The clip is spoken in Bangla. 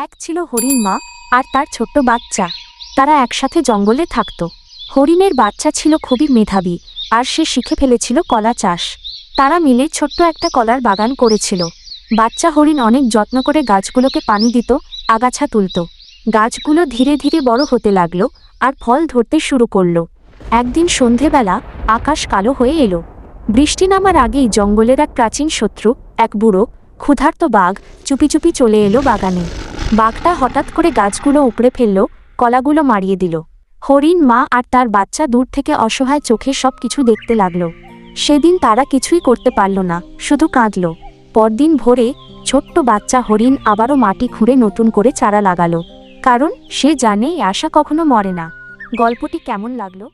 এক ছিল হরিণ মা আর তার ছোট্ট বাচ্চা। তারা একসাথে জঙ্গলে থাকত। হরিণের বাচ্চা ছিল খুবই মেধাবী আর সে শিখে ফেলেছিল কলা চাষ। তারা মিলে ছোট্ট একটা কলার বাগান করেছিল। বাচ্চা হরিণ অনেক যত্ন করে গাছগুলোকে পানি দিত, আগাছা তুলত। গাছগুলো ধীরে ধীরে বড় হতে লাগলো আর ফল ধরতে শুরু করলো। একদিন সন্ধেবেলা আকাশ কালো হয়ে এলো। বৃষ্টি নামার আগেই জঙ্গলের এক প্রাচীন শত্রু, এক বুড়ো ক্ষুধার্ত বাঘ চুপি চুপি চলে এলো বাগানে। বাঘটা হঠাৎ করে গাছগুলো উপড়ে ফেলল, কলাগুলো মারিয়ে দিল। হরিণ মা আর তার বাচ্চা দূর থেকে অসহায় চোখে সব কিছু দেখতে লাগলো। সেদিন তারা কিছুই করতে পারল না, শুধু কাঁদল। পরদিন ভোরে ছোট্ট বাচ্চা হরিণ আবারও মাটি খুঁড়ে নতুন করে চারা লাগালো, কারণ সে জানে আশা কখনো মরে না। গল্পটি কেমন লাগলো?